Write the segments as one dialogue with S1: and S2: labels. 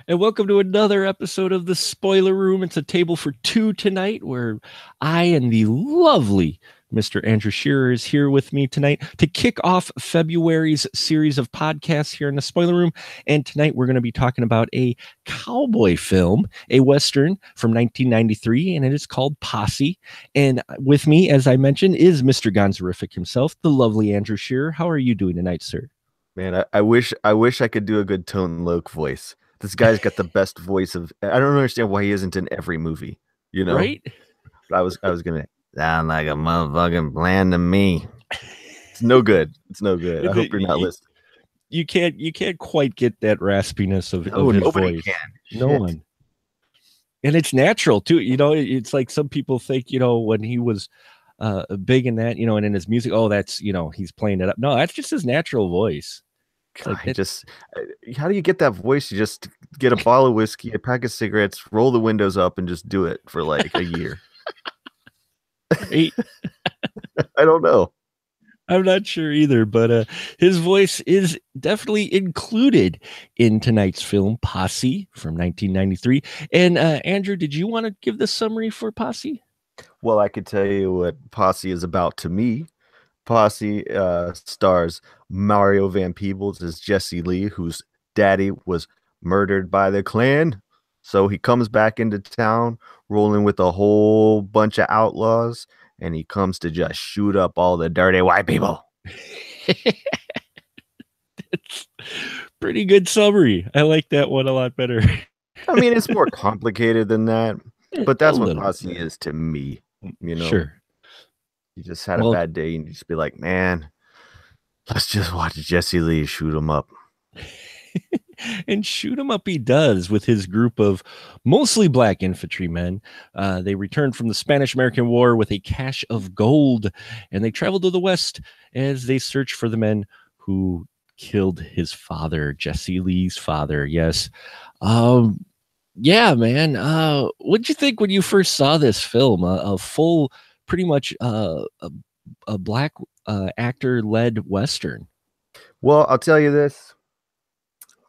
S1: And welcome to another episode of the Spoiler Room. It's a table for two tonight where I and the lovely Mr. Andrew Shearer is here with me tonight to kick off February's series of podcasts here in the Spoiler Room. And tonight we're going to be talking about a cowboy film, a Western from 1993, and it is called Posse. And with me, as I mentioned, is Mr. Gonzorific himself, the lovely Andrew Shearer. How are you doing tonight, sir?
S2: Man, I wish I could do a good Tone Loc voice. This guy's got the best voice of. I don't understand why he isn't in every movie. You know,
S1: Right?
S2: but I was gonna sound like a motherfucking plan to me. It's no good. It's no good. I hope you're not listening.
S1: You can't quite get that raspiness of
S2: No,
S1: his
S2: nobody
S1: voice.
S2: can.
S1: No
S2: Shit.
S1: one. And it's natural too. It's like some people think, when he was big in that, and in his music, oh, that's, he's playing it up. No, that's just his natural voice. It's
S2: God,
S1: like that.
S2: how do you get that voice? You just get a bottle of whiskey, a pack of cigarettes, roll the windows up, and just do it for like a year.
S1: Right?
S2: I don't know.
S1: I'm not sure either, but his voice is definitely included in tonight's film Posse from 1993. And Andrew, did you want to give the summary for Posse?
S2: Well, I could tell you what Posse is about to me. Posse stars Mario Van Peebles as Jesse Lee, whose daddy was murdered by the Klan. So he comes back into town rolling with a whole bunch of outlaws, and he comes to just shoot up all the dirty white people.
S1: It's pretty good summary. I like that one a lot better.
S2: I mean, it's more complicated than that, but
S1: A
S2: that's what
S1: little
S2: Posse
S1: bit.
S2: is to me. You know,
S1: Sure.
S2: you just had a
S1: Well,
S2: bad day and you just be like, man, let's just watch Jesse Lee shoot him up.
S1: and shoot him up he does with his group of mostly black infantrymen. They returned from the Spanish-American War with a cache of gold, and they traveled to the west as they search for the men who killed his father, Jesse Lee's father. Yes. Um, yeah, man. What'd you think when you first saw this film? A full, pretty much a black actor-led Western.
S2: Well, I'll tell you this.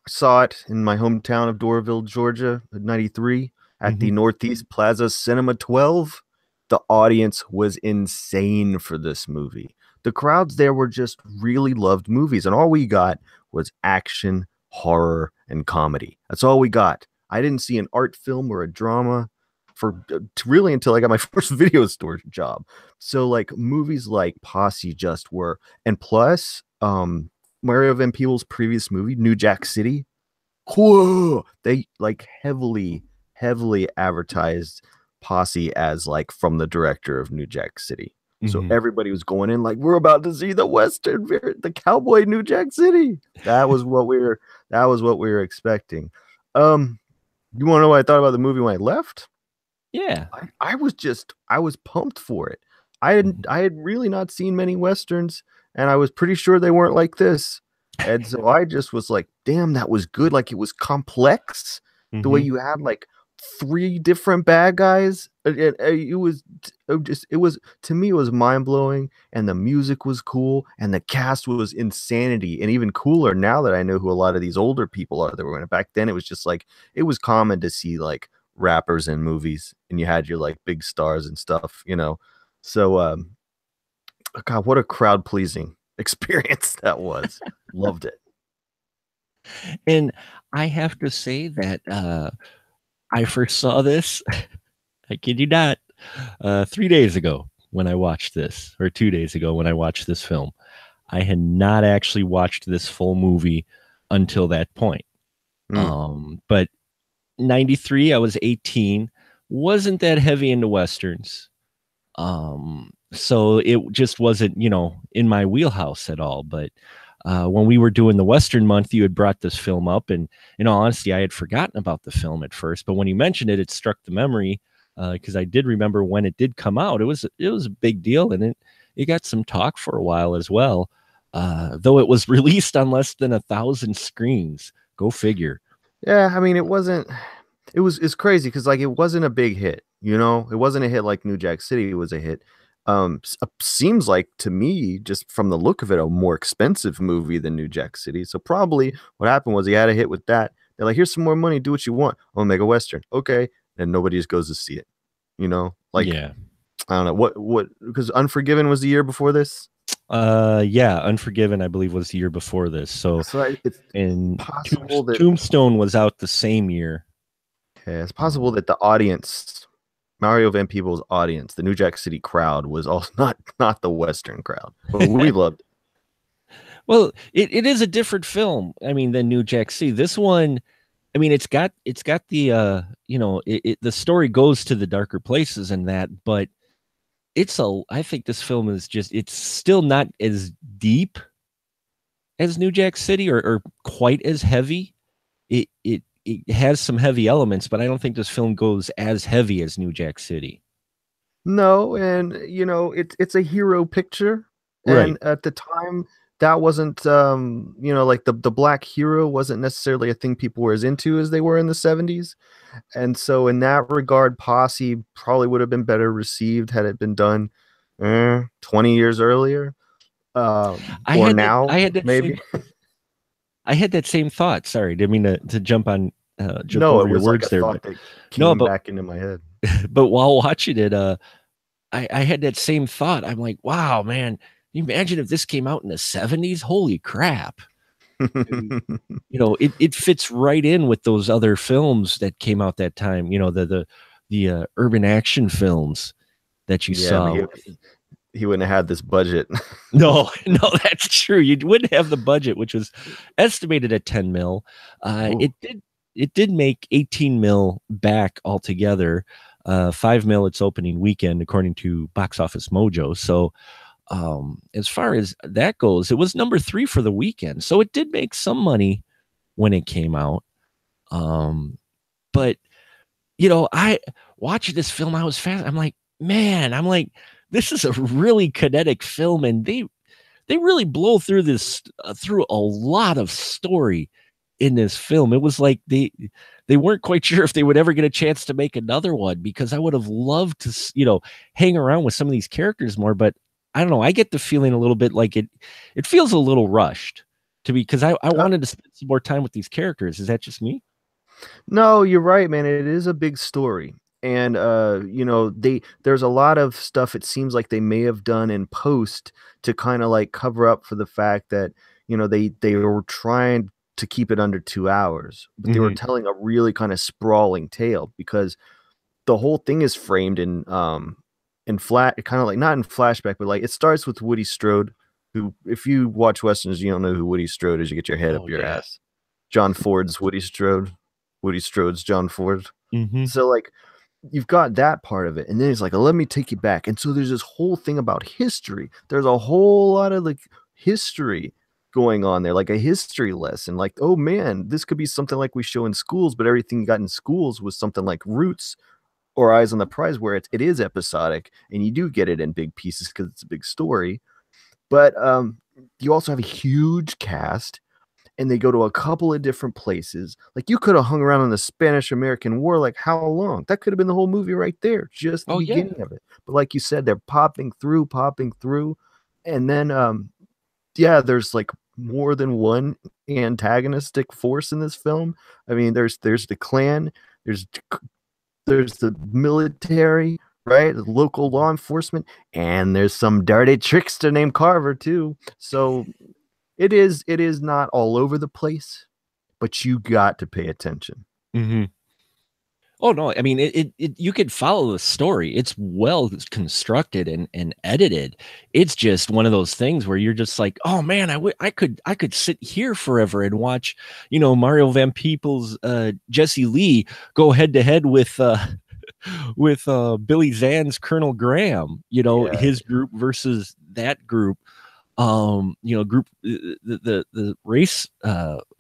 S2: I saw it in my hometown of Doraville, Georgia, in 93 at the
S1: Mhm.
S2: Northeast Plaza Cinema 12. The audience was insane for this movie. The crowds there were just really loved movies, and all we got was action, horror, and comedy. That's all we got. I didn't see an art film or a drama for really until I got my first video store job. So like movies like Posse just were, and plus Mario Van Peebles' previous movie, New Jack City. Whoa! They like heavily advertised Posse as like from the director of New Jack City. So
S1: Mhm.
S2: everybody was going in like, we're about to see the Western, the cowboy New Jack City. That was what we were expecting. Um, you want to know what I thought about the movie when I left?
S1: Yeah.
S2: I was pumped for it. I
S1: Mhm.
S2: hadn't I had really not seen many westerns, and I was pretty sure they weren't like this. And so I just was like, damn, that was good. Like it was complex. The way
S1: Mhm.
S2: you had like three different bad guys. It was to me it was mind blowing, and the music was cool, and the cast was insanity, and even cooler now that I know who a lot of these older people are that were in it. Back then, it was just like it was common to see like rappers in movies, and you had your like big stars and stuff. So God, what a crowd pleasing experience that was. Loved it.
S1: And I have to say that I first saw this, I kid you not, 3 days ago when I watched this, or 2 days ago when I watched this film. I had not actually watched this full movie until that point.
S2: Mm.
S1: But 93, I was 18, wasn't that heavy into Westerns. So it just wasn't, in my wheelhouse at all. But when we were doing the Western month, you had brought this film up, and in all honesty, I had forgotten about the film at first. But when you mentioned it, it struck the memory because I did remember when it did come out. It was a big deal, and it got some talk for a while as well. Though it was released on less than 1,000 screens. Go figure.
S2: Yeah, I mean, it's crazy because like it wasn't a big hit, it wasn't a hit like New Jack City was a hit. Seems like to me, just from the look of it, a more expensive movie than New Jack City. So probably what happened was he had a hit with that. They're like, here's some more money, do what you want. I'm gonna make a Western. Okay. And nobody just goes to see it. Like,
S1: Yeah.
S2: I don't know what because Unforgiven was the year before this.
S1: Yeah, Unforgiven, I believe, was the year before this. So,
S2: It's
S1: and
S2: possible that
S1: Tombstone was out the same year.
S2: okay, it's possible that the audience, Mario Van Peebles' audience, the New Jack City crowd, was also not the Western crowd, but we loved it.
S1: Well, it is a different film. I mean, than New Jack City. This one, I mean, it's got the the story goes to the darker places and that, but I think this film is just, it's still not as deep as New Jack City, or quite as heavy. It has some heavy elements, but I don't think this film goes as heavy as New Jack City.
S2: No, and it's a hero picture,
S1: Right.
S2: and at the time that wasn't like the black hero wasn't necessarily a thing people were as into as they were in the 70s. And so in that regard, Posse probably would have been better received had it been done 20 years earlier.
S1: I
S2: Or
S1: had that
S2: now,
S1: I had that same
S2: maybe.
S1: I had that same thought. Sorry, didn't mean to jump
S2: No,
S1: over
S2: it
S1: your
S2: was like
S1: words
S2: a
S1: there,
S2: thought
S1: but
S2: that
S1: no,
S2: came back into my head.
S1: but while watching it, I had that same thought. I'm like, wow, man, can you imagine if this came out in the 70s? Holy crap. I mean, it fits right in with those other films that came out that time, the urban action films that you
S2: Yeah,
S1: saw.
S2: he wouldn't have had this budget.
S1: No, no, that's true. You wouldn't have the budget, which was estimated at 10 mil.
S2: Ooh,
S1: It did make 18 mil back altogether. 5 mil its opening weekend, according to Box Office Mojo. So, as far as that goes, it was number 3 for the weekend. So it did make some money when it came out. But I watching this film, I was fast. I'm like, man, this is a really kinetic film, and they really blow through this through a lot of story in this film. It was like they weren't quite sure if they would ever get a chance to make another one, because I would have loved to hang around with some of these characters more. But I don't know, I get the feeling a little bit like it feels a little rushed to me, because I
S2: uh,
S1: wanted to spend some more time with these characters. Is that just me?
S2: no, you're right, man. It is a big story. And there's a lot of stuff it seems like they may have done in post to kind of like cover up for the fact that, they were trying to keep it under 2 hours, but they were
S1: Hmm.
S2: telling a really kind of sprawling tale because the whole thing is framed in flat, kind of like not in flashback, but like it starts with Woody Strode, who, if you watch westerns, you don't know who Woody Strode is, you get your head
S1: Oh
S2: up your
S1: yeah.
S2: ass. John Ford's Woody Strode, Woody Strode's John Ford.
S1: Hmm.
S2: So like you've got that part of it, and then he's like, let me take you back. And so there's this whole thing about history. There's a whole lot of like history going on there, like a history lesson. Like, oh man, this could be something like we show in schools, but everything you got in schools was something like Roots or Eyes on the Prize, where it is episodic and you do get it in big pieces because it's a big story. But you also have a huge cast, and they go to a couple of different places. Like you could have hung around in the Spanish American War, like how long? That could have been the whole movie right there, just the
S1: Oh yeah.
S2: beginning of it. But like you said, they're popping through, and then yeah, there's like more than one antagonistic force in this film. I mean, there's the Klan, there's there's the military, right? The local law enforcement, and there's some dirty trickster named Carver too. So it is not all over the place, but you got to pay attention.
S1: Hmm. Oh no, I mean you could follow the story. It's well constructed and edited. It's just one of those things where you're just like, oh man, I could sit here forever and watch, Mario Van Peebles, Jesse Lee go head to head with Billy Zann's Colonel Graham,
S2: Yeah,
S1: his group versus that group. Group the race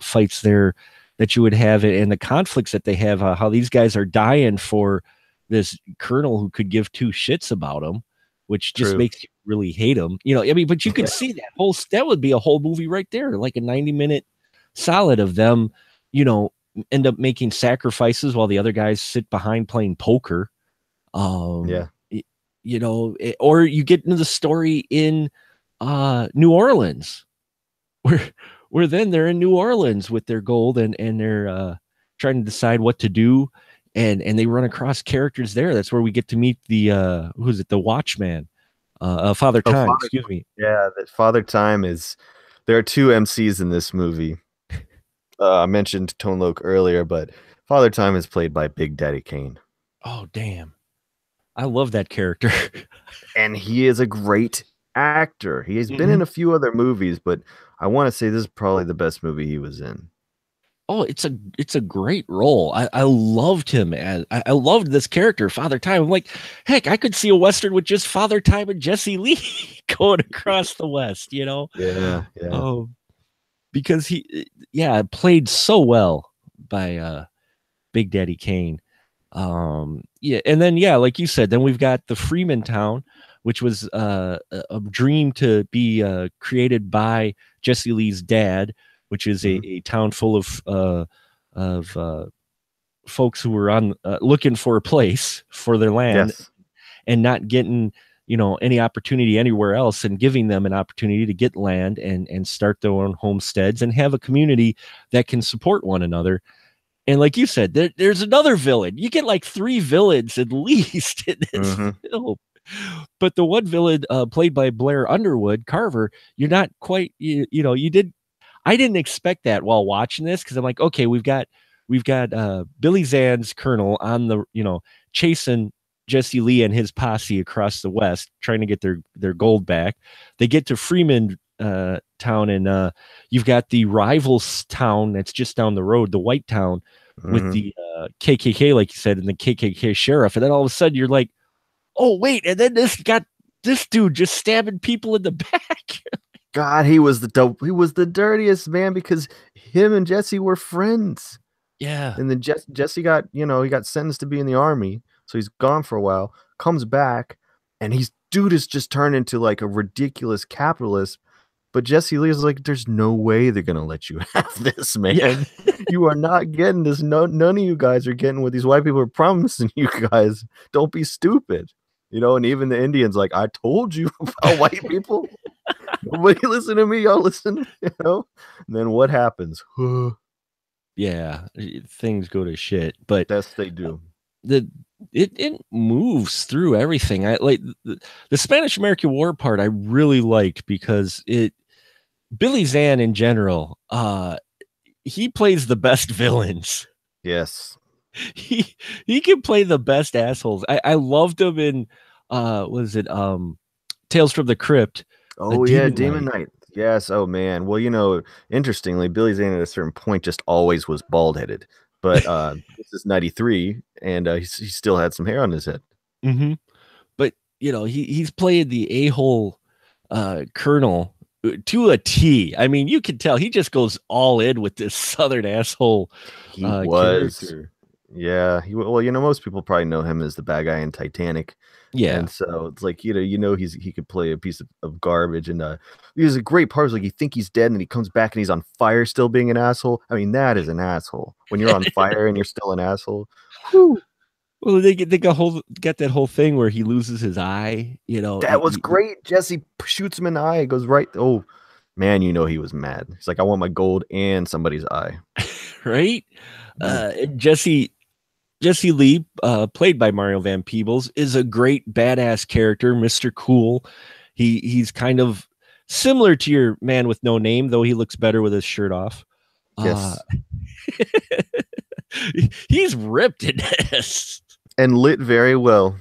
S1: fights there that you would have, and the conflicts that they have, how these guys are dying for this colonel who could give two shits about them, which just
S2: true.
S1: makes you really hate him. I mean, but you could see that would be a whole movie right there, like a 90-minute solid of them, you know, end up making sacrifices while the other guys sit behind playing poker.
S2: Yeah,
S1: Or you get into the story in New Orleans, where then they're in New Orleans with their gold and their trying to decide what to do, and they run across characters there. That's where we get to meet the who's it, the Watchman, Father
S2: Oh,
S1: Time,
S2: Father.
S1: excuse me.
S2: Yeah, that Father Time is. There are two MCs in this movie. I mentioned Tone Loc earlier, but Father Time is played by Big Daddy Kane,
S1: Oh damn, I love that character.
S2: and he is a great actor. He has been
S1: Hmm.
S2: in a few other movies, but I want to say this is probably the best movie he was in.
S1: Oh, it's a great role. I loved him as I loved this character, Father Time. I'm like, heck, I could see a Western with just Father Time and Jesse Lee going across the West, you know?
S2: Yeah, yeah.
S1: Oh, because yeah, played so well by Big Daddy Kane. Yeah, and then yeah, like you said, then we've got the Freeman town, which was a dream to be created by Jesse Lee's dad, which is
S2: Mhm.
S1: a town full of folks who were on looking for a place for their land
S2: Yes.
S1: and not getting any opportunity anywhere else, and giving them an opportunity to get land and start their own homesteads and have a community that can support one another. And like you said, there's another villain. You get like three villains at least in this
S2: Hmm.
S1: film. But the one villain played by Blair Underwood, Carver, you're not quite, you did. I didn't expect that while watching this, because I'm like, okay, we've got Billy Zann's Colonel on the, chasing Jesse Lee and his posse across the West, trying to get their gold back. They get to Freeman town, and you've got the rivals town that's just down the road, the White Town, with
S2: Hmm.
S1: the KKK, like you said, and the KKK sheriff. And then all of a sudden you're like, oh wait, and then this dude just stabbing people in the back.
S2: God, he was the dirtiest man because him and Jesse were friends.
S1: Yeah.
S2: And then Jesse got, he got sentenced to be in the army, so he's gone for a while, comes back, and he's dude is just turned into like a ridiculous capitalist. But Jesse Lee is like, there's no way they're gonna let you have this,
S1: Yeah.
S2: man. You are not getting this. No, none of you guys are getting what these white people are promising you guys. Don't be stupid. And even the Indians, like, I told you about white people. Nobody listen to me. Y'all listen. And then what happens?
S1: Yeah, things go to shit, but
S2: Yes, they do.
S1: the it moves through everything. I like the Spanish American War part. I really liked because it Billy Zahn in general. He plays the best villains.
S2: Yes.
S1: He he can play the best assholes. I loved him in was it Tales from the Crypt, a
S2: Oh yeah,
S1: Demon
S2: Demon
S1: Knight.
S2: Knight. Yes. Oh man. Well, interestingly, Billy Zane at a certain point just always was bald headed. But this is '93, and he still had some hair on his head.
S1: Hmm. But he's played the a-hole colonel to a T. I mean, you can tell he just goes all in with this southern asshole
S2: He was.
S1: character.
S2: Yeah. Well, most people probably know him as the bad guy in Titanic.
S1: Yeah.
S2: And so it's like, he could play a piece of garbage, and there's a great part like you think he's dead and he comes back and he's on fire still being an asshole. I mean, that is an asshole. When you're on fire and you're still an asshole. Whew,
S1: Well, they got that whole thing where he loses his eye.
S2: that was great. Jesse shoots him in the eye. It goes right. Oh man, he was mad. He's like, I want my gold and somebody's eye.
S1: Right?
S2: Mm.
S1: Jesse Lee, played by Mario Van Peebles, is a great badass character, Mr. Cool. He's kind of similar to your man with no name, though he looks better with his shirt off. Uh,
S2: Yes.
S1: he's ripped in this.
S2: And lit very well.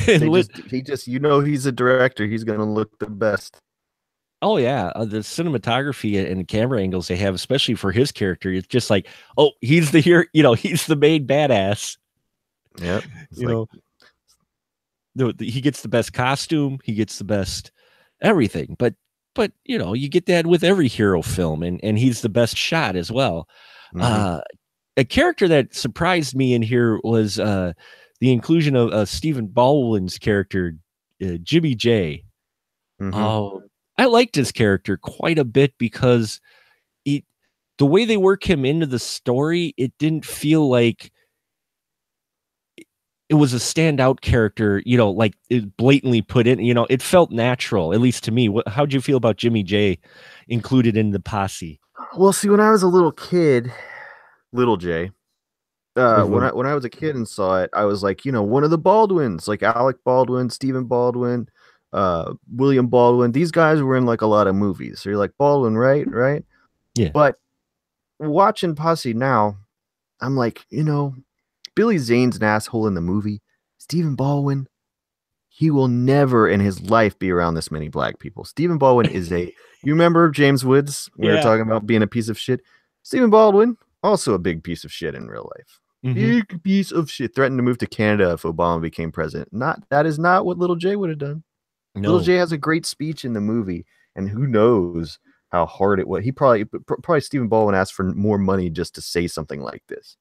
S1: And
S2: They just he just he's a director. He's gonna look the best.
S1: oh yeah, the cinematography and camera angles they have, especially for his character, it's just like, oh, he's the hero. He's the main badass.
S2: Yep. It's
S1: You
S2: like
S1: know, he gets the best costume, he gets the best everything. But you get that with every hero film, and he's the best shot as well.
S2: mhm.
S1: Uh, a character that surprised me in here was the inclusion of Stephen Baldwin's character, Jimmy J.
S2: Mhm.
S1: Oh, I liked his character quite a bit because it, the way they work him into the story, it didn't feel like it was a standout character, like it blatantly put in, it felt natural, at least to me. How'd you feel about Jimmy J included in the posse?
S2: Well, see, when I was a little kid, little Jay, When I was a kid and saw it, I was like, one of the Baldwins, like Alec Baldwin, Stephen Baldwin, William Baldwin. These guys were in like a lot of movies. So you're like Baldwin, right? Right.
S1: Yeah.
S2: But watching Posse now, I'm like, Billy Zane's an asshole in the movie. Stephen Baldwin, he will never in his life be around this many black people. Stephen Baldwin is you remember James Woods? We were
S1: Yeah.
S2: talking about being a piece of shit. Stephen Baldwin, also a big piece of shit in real life.
S1: Mm-hmm.
S2: Big piece of shit. Threatened to move to Canada if Obama became president. That is not what Little J would have done. Little
S1: No.
S2: J has a great speech in the movie, and who knows how hard it was. He probably Stephen Baldwin asked for more money just to say something like this.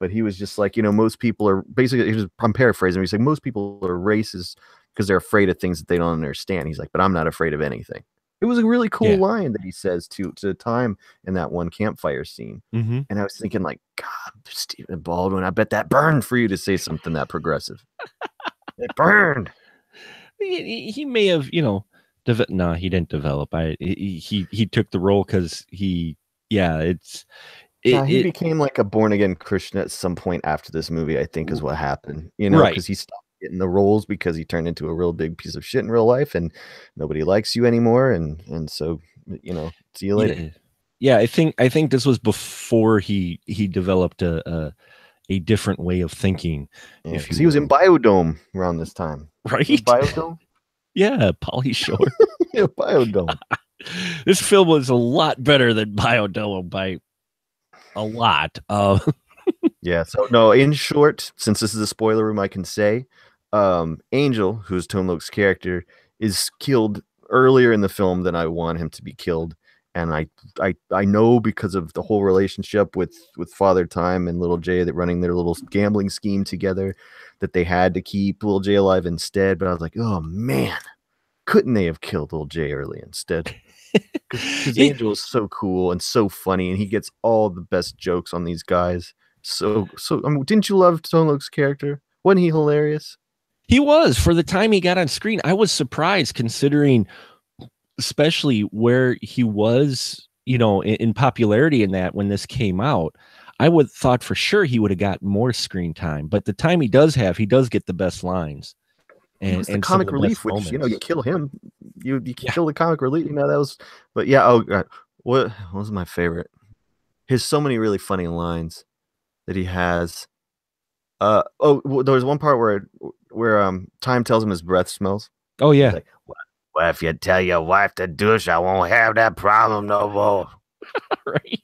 S2: But he was just like, most people are basically, I'm paraphrasing. He's like, most people are racist because they're afraid of things that they don't understand. He's like, but I'm not afraid of anything. It was a really cool
S1: Yeah.
S2: line that he says to Time in that one campfire scene.
S1: Mm-hmm.
S2: And I was thinking, like, God, Stephen Baldwin, I bet that burned for you to say something that progressive. It burned.
S1: He may have, no, he didn't develop. He took the role because he
S2: Became like a born again Christian at some point after this movie, I think is what happened,
S1: right.
S2: because he stopped getting the roles because he turned into a real big piece of shit in real life and nobody likes you anymore. And so, see you later.
S1: Yeah. I think this was before he developed a different way of thinking.
S2: Yeah,
S1: if
S2: he was in Biodome around this time.
S1: Right.
S2: Biodome.
S1: Yeah. Pauly Shore.
S2: Yeah, Biodome.
S1: This film was a lot better than Biodome by a lot.
S2: Yeah. So no, in short, since this is a spoiler room, I can say, Angel, who's Tone Loc's character, is killed earlier in the film than I want him to be killed, and I know because of the whole relationship with Father Time and Little J that running their little gambling scheme together, that they had to keep Little J alive instead. But I was like, oh man, couldn't they have killed Little J early instead? Because Angel is so cool and so funny, and he gets all the best jokes on these guys. So didn't you love Tone Loc's character? Wasn't he hilarious?
S1: He was, for the time he got on screen. I was surprised, considering especially where he was, in popularity in that when this came out. I would thought for sure he would have got more screen time, but the time he does get the best lines. And
S2: the comic relief, which
S1: moments.
S2: you kill him, you kill the comic relief. That was, but yeah. Oh God, what was my favorite? There's so many really funny lines that he has. There was one part where Time tells him his breath smells.
S1: Oh yeah.
S2: Like, well, if you tell your wife to douche, I won't have that problem no more.
S1: Right.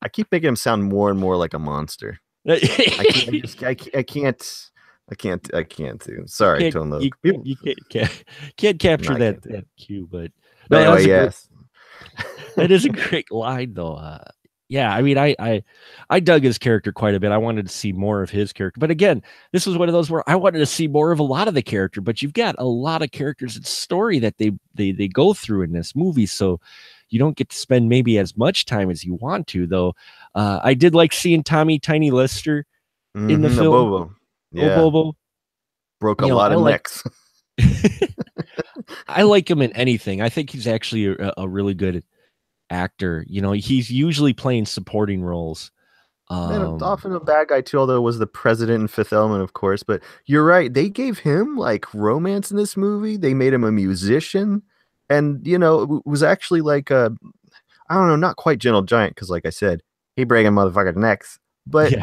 S2: I keep making him sound more and more like a monster. I can't do. Sorry, Tone Loc.
S1: You can't capture that cue, but
S2: no, anyway, yes.
S1: That is a great line, though. Yeah, I mean, I dug his character quite a bit. I wanted to see more of his character, but again, this was one of those where I wanted to see more of a lot of the character. But you've got a lot of characters and story that they go through in this movie, so you don't get to spend maybe as much time as you want to. Though, I did like seeing Tommy Tiny Lister in the film.
S2: Bobo. Yeah.
S1: Bobo
S2: broke a lot of necks.
S1: I like him in anything. I think he's actually a really good actor. He's usually playing supporting roles.
S2: Often a bad guy too, although it was the president in Fifth Element, of course. But you're right. They gave him like romance in this movie. They made him a musician. And, it was actually like I don't know, not quite Gentle Giant, because like I said, he breaking motherfucker's necks. But yeah.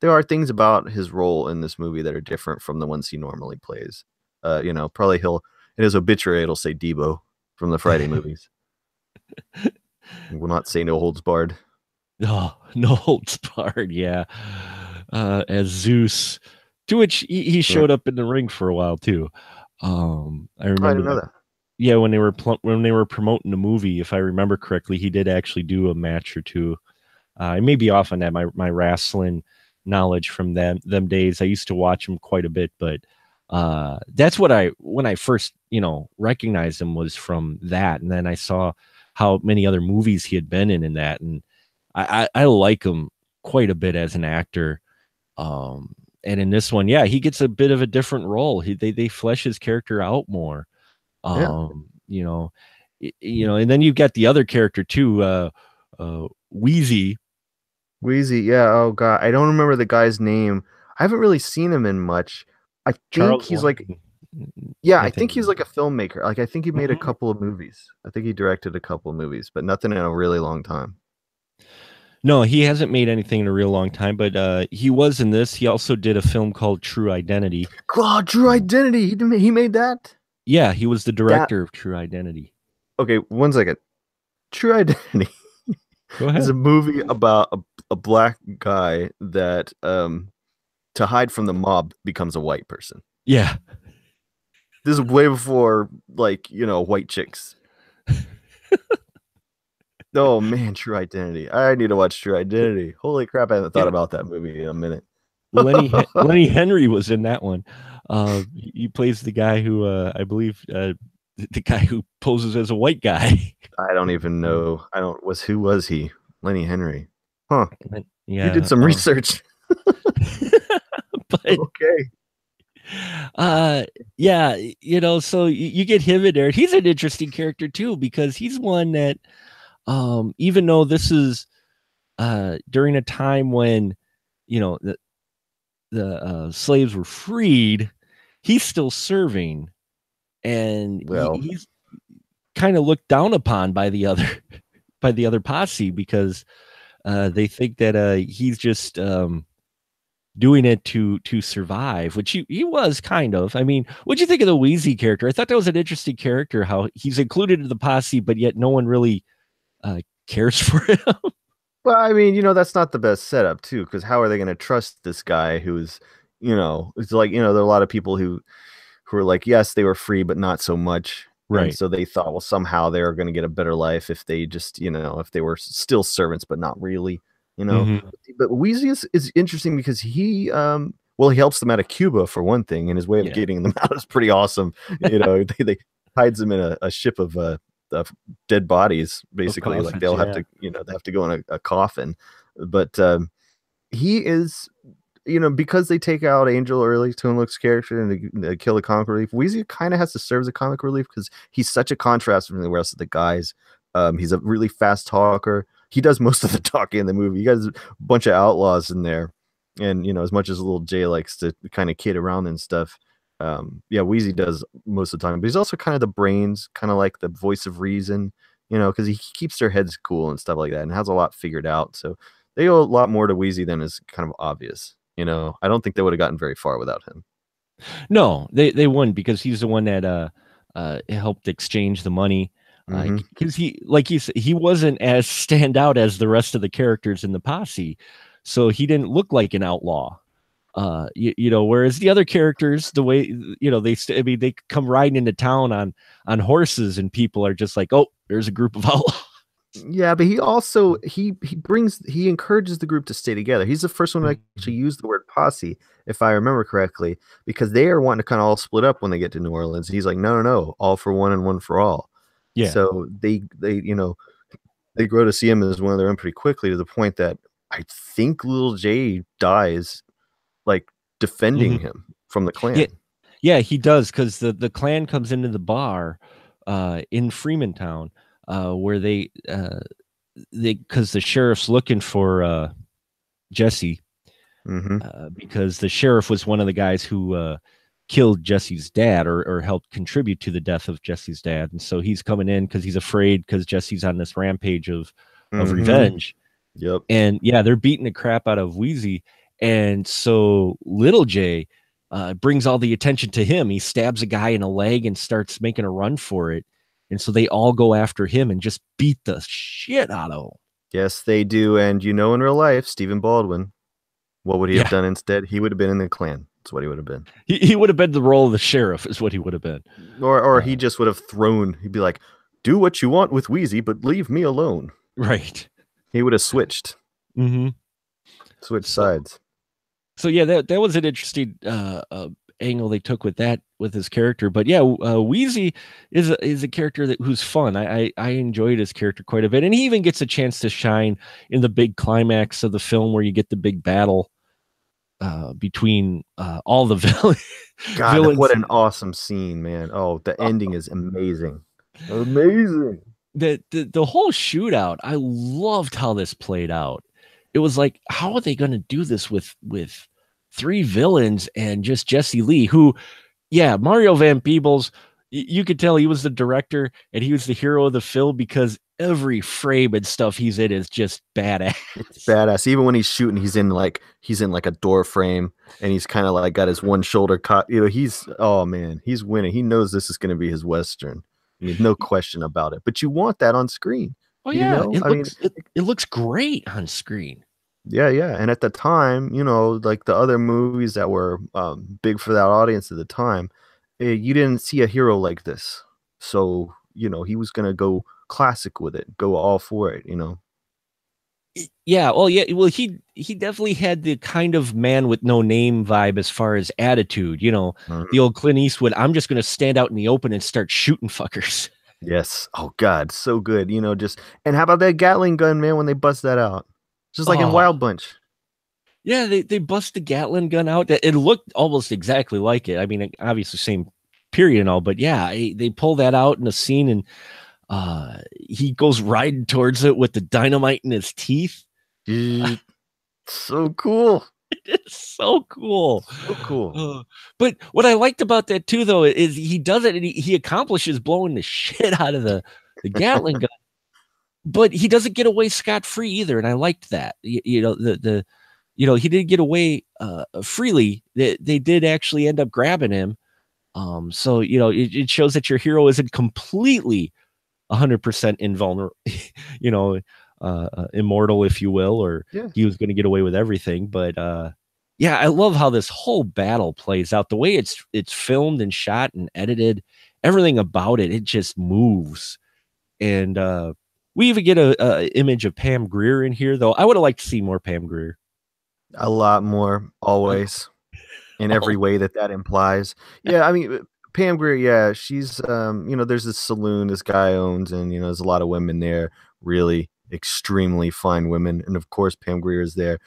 S2: There are things about his role in this movie that are different from the ones he normally plays. Probably in his obituary, it'll say Debo from the Friday movies. Will not say No Holds Barred.
S1: Oh, No Holds Barred, yeah. As Zeus, to which he showed up in the ring for a while too. I remember
S2: I didn't know that.
S1: Yeah, when they were promoting the movie, if I remember correctly, he did actually do a match or two. I may be off on that. My wrestling knowledge from them days. I used to watch him quite a bit, but that's when I first recognized him was from that, and then I saw how many other movies he had been in that, and I like him quite a bit as an actor. And in this one, yeah, he gets a bit of a different role. They flesh his character out more. And then you've got the other character too, Weezy,
S2: Weezy, yeah. Oh god, I don't remember the guy's name. I haven't really seen him in much. I think
S1: Charles
S2: he's like,
S1: Lane,
S2: yeah,
S1: I
S2: I
S1: think.
S2: think he's like a filmmaker. Like I think he made a
S1: Mhm.
S2: couple of movies. I think he directed a couple of movies, but nothing in a really long time.
S1: No, he hasn't made anything in a real long time, but he was in this. He also did a film called True Identity.
S2: God, True Identity. He made that.
S1: Yeah, he was the
S2: That
S1: director of True Identity.
S2: okay. 1 second. True Identity
S1: Go
S2: is a
S1: ahead.
S2: movie about a black guy that to hide from the mob becomes a white person.
S1: Yeah.
S2: This is way before like white chicks. Oh man, True Identity. I need to watch True Identity. Holy crap, I haven't thought
S1: Yeah.
S2: about that movie in a minute.
S1: Lenny Henry was in that one. He plays the guy who I believe the guy who poses as a white guy.
S2: I don't even know. I don't was who was he? Lenny Henry. Huh. You did
S1: Yeah.
S2: some research.
S1: But
S2: Okay.
S1: uh yeah, so you get him in there. He's an interesting character too, because he's one that even though this is during a time when the slaves were freed, he's still serving, and
S2: Well,
S1: he's kind of looked down upon by the other by the other posse, because they think that he's just doing it to survive, which he was kind of. I mean, what'd you think of the Weezy character? I thought that was an interesting character, how he's included in the posse, but yet no one really cares for him.
S2: well, I mean, that's not the best setup too, because how are they going to trust this guy who's, it's like, there are a lot of people who are like, yes, they were free, but not so much. And
S1: Right.
S2: so they thought, well, somehow they were going to get a better life if they just, if they were still servants, but not really, you know.
S1: Mm-hmm.
S2: But Weezy is interesting because well, he helps them out of Cuba for one thing, and his way of
S1: Yeah.
S2: getting them out is pretty awesome. They hides them in a ship of dead bodies,
S1: Of
S2: basically. Like
S1: coffins,
S2: they'll have
S1: yeah.
S2: to, they have to go in a coffin. But he is because they take out Angel early, Toon Look's character, and they kill the comic relief, Weezy kind of has to serve as a comic relief because he's such a contrast from the rest of the guys. He's a really fast talker. He does most of the talking in the movie. You guys, a bunch of outlaws in there, and as much as little Jay likes to kind of kid around and stuff, yeah, Weezy does most of the time. But he's also kind of the brains, kind of like the voice of reason, because he keeps their heads cool and stuff like that, and has a lot figured out. So they owe a lot more to Weezy than is kind of obvious. I don't think they would have gotten very far without him.
S1: No, they wouldn't, because he's the one that helped exchange the money.
S2: Hmm.
S1: Because he, like you said, he wasn't as stand out as the rest of the characters in the posse, so he didn't look like an outlaw. Whereas the other characters, the way I mean, they come riding into town on horses, and people are just like, oh, there's a group of outlaws.
S2: Yeah, but he also he encourages the group to stay together. He's the first one to actually use the word posse, if I remember correctly, because they are wanting to kind of all split up when they get to New Orleans. He's like, no, no, no, all for one and one for all.
S1: Yeah.
S2: So they grow to see him as one of their own pretty quickly, to the point that I think little Jay dies like defending
S1: Mhm.
S2: him from the
S1: Yeah,
S2: Klan.
S1: yeah, he does, because the clan comes into the bar in Freemantown, where they because the sheriff's looking for Jesse,
S2: Hmm.
S1: because the sheriff was one of the guys who killed Jesse's dad, or helped contribute to the death of Jesse's dad, and so he's coming in because he's afraid, because Jesse's on this rampage of
S2: Hmm.
S1: revenge.
S2: Yep.
S1: And yeah, they're beating the crap out of Weezy, and so Little J brings all the attention to him. He stabs a guy in a leg and starts making a run for it, and so they all go after him and just beat the shit out of him.
S2: Yes, they do. And in real life, Stephen Baldwin, what would he have
S1: Yeah,
S2: done instead? He would have been in the Klan. That's what he would have been.
S1: he would have been the role of the sheriff, is what he would have been.
S2: Or he
S1: Uh,
S2: just would have thrown, he'd be like, do what you want with Wheezy, but leave me alone.
S1: right.
S2: He would have switched
S1: Mm-hmm.
S2: switched
S1: So
S2: sides.
S1: so yeah, that was an interesting angle they took with that, with his character. But yeah, Weezy is a character who's fun. I enjoyed his character quite a bit, and he even gets a chance to shine in the big climax of the film, where you get the big battle between all the
S2: God,
S1: villains.
S2: what an awesome scene, man. Oh, the ending is amazing. Amazing.
S1: The whole shootout, I loved how this played out. it was like, how are they going to do this with three villains and just Jesse Lee, who, yeah, Mario Van Peebles, you could tell he was the director and he was the hero of the film because every frame and stuff he's in is just badass.
S2: It's badass. Even when he's shooting, he's in like a door frame, and he's kind of like got his one shoulder caught. You know, he's oh man, he's winning. He knows this is going to be his western. I mean, no question about it. But you want that on screen.
S1: Oh
S2: You
S1: yeah,
S2: know, I mean,
S1: it looks great on screen.
S2: yeah, yeah. And at the time, you know, like the other movies that were big for that audience at the time, you didn't see a hero like this. So, you know, he was going to go classic with it, go all for it, you know.
S1: Yeah, well, yeah, well, he definitely had the kind of man with no name vibe as far as attitude. You know, the
S2: Mhm.
S1: old Clint Eastwood. I'm just gonna stand out in the open and start shooting fuckers.
S2: Yes. Oh God, so good. You know, just and how about that Gatling gun, man, when they bust that out? Just like in
S1: Oh,
S2: Wild Bunch.
S1: yeah, they bust the Gatling gun out. It looked almost exactly like it. I mean, obviously same period and all, but yeah, they pull that out in a scene, and he goes riding towards it with the dynamite in his teeth.
S2: Dude, so cool.
S1: It's so cool.
S2: So cool.
S1: But what I liked about that too, though, is he does it and he accomplishes blowing the shit out of the Gatling gun, but he doesn't get away scot free either. And I liked that. You know, he didn't get away freely. They did actually end up grabbing him. So it shows that your hero isn't completely 100% invulnerable, immortal, if you will, or
S2: Yeah.
S1: he was going to get away with everything. But yeah, I love how this whole battle plays out. The way it's filmed and shot and edited, everything about it just moves. And we even get a image of Pam Grier in here, though. I would have liked to see more Pam Grier.
S2: A lot more, always, in every
S1: Oh,
S2: way that implies. Yeah, I mean, Pam Grier, yeah, she's, you know, there's this saloon this guy owns, and, you know, there's a lot of women there, really extremely fine women. And of course, Pam Grier is there.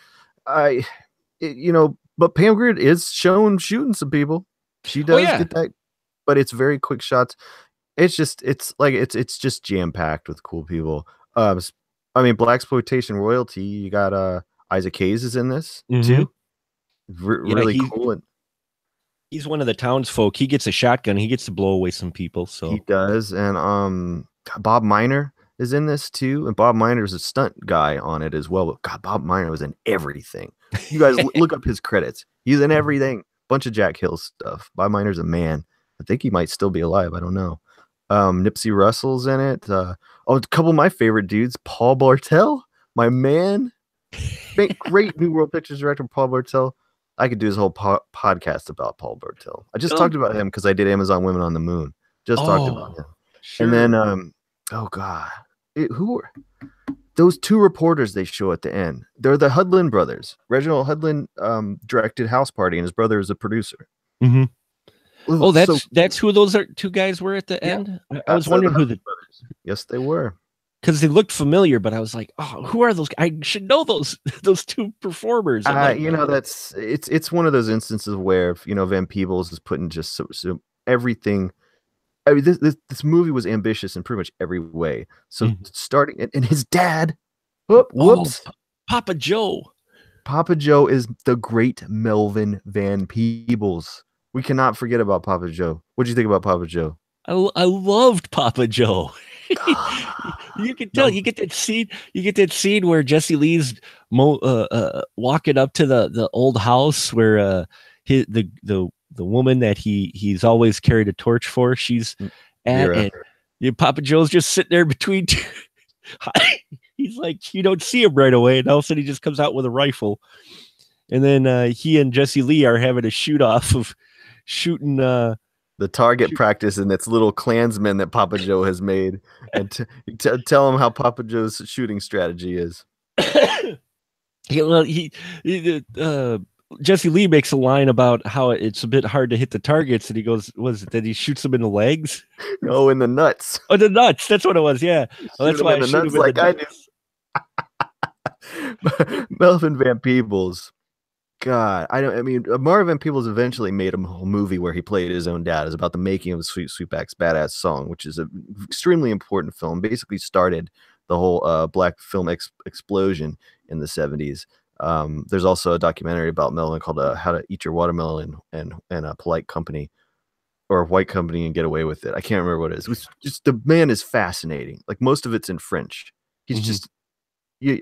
S2: You know, but Pam Grier is shown shooting some people. She
S1: oh
S2: does
S1: yeah.
S2: get that, but it's very quick shots. It's just jam packed with cool people. I mean, black exploitation royalty. You got Isaac Hayes is in this
S1: Hmm.
S2: too.
S1: Yeah,
S2: Really cool. And
S1: he's one of the townsfolk. He gets a shotgun. He gets to blow away some people.
S2: he
S1: So
S2: does. And Bob Miner is in this too. And Bob Miner is a stunt guy on it as well. But God, Bob Miner was in everything. You guys look up his credits. He's in everything. Bunch of Jack Hill stuff. Bob Miner's a man. I think he might still be alive. I don't know. Nipsey Russell's in it. A couple of my favorite dudes. Paul Bartel, my man. Great New World Pictures director Paul Bartel. I could do this whole podcast about Paul Bartel. I just
S1: oh,
S2: talked about him because I did Amazon Women on the Moon. Just talked about him. And
S1: sure.
S2: then, oh God, who are those two reporters they show at the end? They're the Hudlin brothers. Reginald Hudlin directed House Party, and his brother is a producer.
S1: Mm-hmm. Oh,
S2: So
S1: that's who those two guys were at the
S2: yeah,
S1: end. I was wondering who the
S2: brothers. Yes, they were.
S1: because they looked familiar, but I was like, oh, who are those? I should know those those two performers. I'm like,
S2: You know, it's one of those instances where you know Van Peebles is putting just so everything. I mean, this movie was ambitious in pretty much every way. So starting and his dad, whoops,
S1: Papa Joe.
S2: Papa Joe is the great Melvin Van Peebles. We cannot forget about Papa Joe. What do you think about Papa Joe?
S1: I loved Papa Joe. You can tell.
S2: No,
S1: You get that scene. You get that scene where Jesse Lee's walking up to the old house where the woman that he's always carried a torch for. She's at,
S2: Vera.
S1: and Papa Joe's just sitting there between two. He's like, you don't see him right away, and all of a sudden he just comes out with a rifle, and then he and Jesse Lee are having a shoot off of shooting.
S2: The target practice and its little Klansmen that Papa Joe has made, and tell him how Papa Joe's shooting strategy is.
S1: Jesse Lee makes a line about how it's a bit hard to hit the targets, and he goes, "Was it that he shoots them in the legs?
S2: No, in the nuts.
S1: Oh, the nuts. That's what it was. Yeah, well, that's why I shoot him in
S2: like
S1: the nuts."
S2: Melvin Van Peebles. God, I mean, Marvin Van Peebles eventually made a movie where he played his own dad. It's about the making of Sweet Sweetback's Badass Song, which is an extremely important film. Basically started the whole black film explosion in the 70s. There's also a documentary about Melvin called How to Eat Your Watermelon and a Polite Company or White Company and Get Away with It. I can't remember what it is. It's just the man is fascinating. Like most of it's in French. He's just you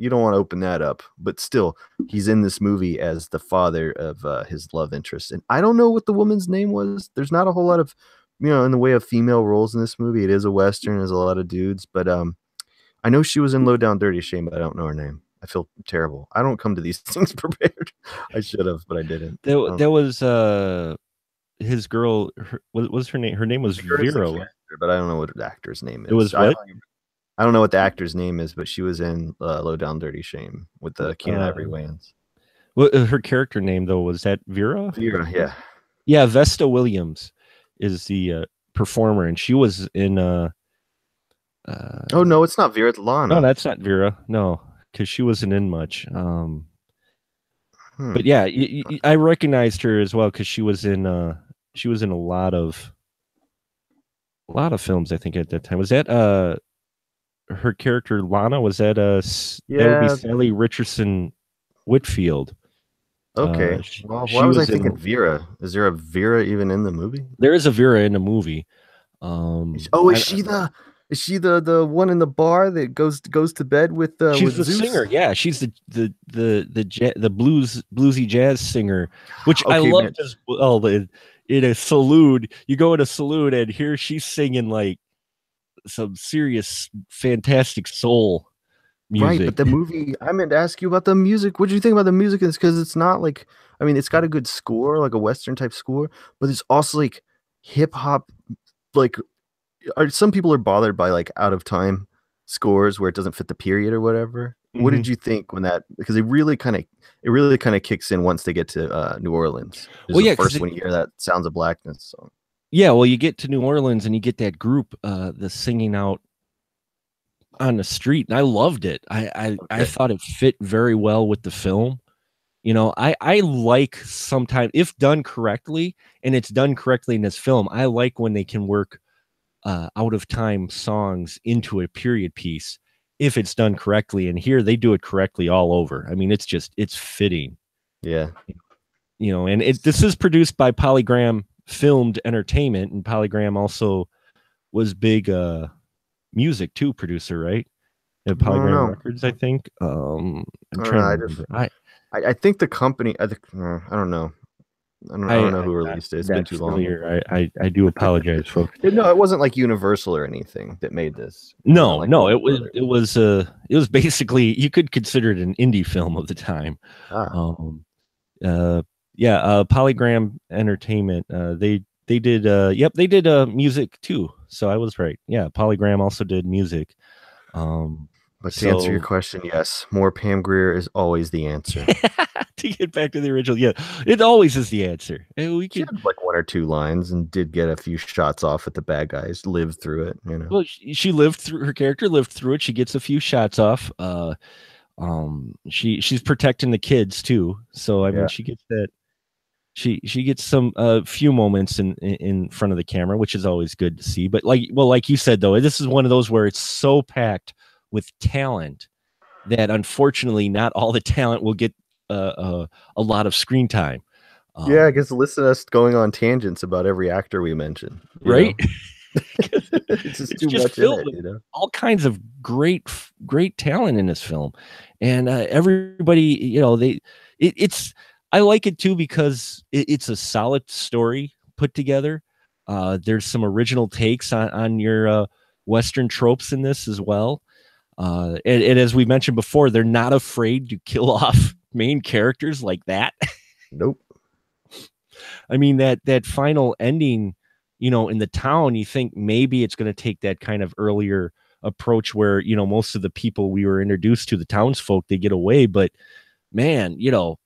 S2: don't want to open that up, but still, he's in this movie as the father of his love interest. And I don't know what the woman's name was. There's not a whole lot of, in the way of female roles in this movie. It is a Western, there's a lot of dudes, but I know she was in Low Down Dirty Shame, but I don't know her name. I feel terrible. I don't come to these things prepared. I should have, but I didn't.
S1: There was his girl. What was her name? Her name was Vera.
S2: But I don't know what the actor's name is.
S1: It was what?
S2: I don't know what the actor's name is, but she was in Low Down Dirty Shame with the Keanu Ivory Wayans.
S1: Well, her character name though, was that Vera?
S2: Vera, yeah.
S1: Yeah, Vesta Williams is the performer, and she was in
S2: oh no, it's not Vera, it's Lana.
S1: No, that's not Vera. No, because she wasn't in much. But yeah, I recognized her as well because she was in a lot of films, I think, at that time. Was that her character Lana? Was that that would be Sally Richardson Whitfield.
S2: Okay. Well, why was I thinking Vera? Is there a Vera even in the movie?
S1: There is a Vera in the movie.
S2: Is she the one in the bar that goes to bed with
S1: she's
S2: with
S1: the
S2: Zeus?
S1: Singer? Yeah, she's the bluesy jazz singer, which I love as well. In a saloon, you go in a saloon and here she's singing like some serious, fantastic soul music.
S2: Right, but the movie, I meant to ask you about the music. What do you think about the music? It's because it's not like, I mean, it's got a good score, like a Western type score, but it's also like hip hop. Like, some people are bothered by like out of time scores where it doesn't fit the period or whatever. What did you think when that? Because it really kind of kicks in once they get to New Orleans. Well, yeah, first when you hear that Sounds of Blackness song.
S1: Yeah, well, you get to New Orleans and you get that group, the singing out on the street, and I loved it. I thought it fit very well with the film. I like sometimes, if done correctly, and it's done correctly in this film, I like when they can work out of time songs into a period piece if it's done correctly. And here they do it correctly all over. I mean, it's fitting.
S2: Yeah.
S1: And this is produced by Polygram Filmed Entertainment, and Polygram also was big music too producer, right? At Polygram Records, I think. I'm trying to remember.
S2: I think the company. I don't know. I don't know who released it. It's been too long.
S1: I do apologize, folks.
S2: No, it wasn't like Universal or anything that made this.
S1: No, it was basically, you could consider it an indie film of the time. Polygram Entertainment. They did music too. So I was right. Yeah, Polygram also did music.
S2: But to answer your question, yes, more Pam Grier is always the answer.
S1: To get back to the original, yeah, it always is the answer. And
S2: she had like one or two lines and did get a few shots off at the bad guys. Lived through it, Well,
S1: she lived through, her character lived through it. She gets a few shots off. She's protecting the kids too. So I mean, she gets that. She gets some few moments in front of the camera, which is always good to see. But like you said though, this is one of those where it's so packed with talent that unfortunately not all the talent will get a lot of screen time.
S2: I guess listen to us going on tangents about every actor we mention,
S1: right?
S2: It's just too much filled in it,
S1: all kinds of great talent in this film, and everybody, I like it too because it's a solid story put together. There's some original takes on your Western tropes in this as well. And as we mentioned before, they're not afraid to kill off main characters like that.
S2: Nope.
S1: I mean, that final ending, in the town, you think maybe it's going to take that kind of earlier approach where, most of the people we were introduced to, the townsfolk, they get away. But man, a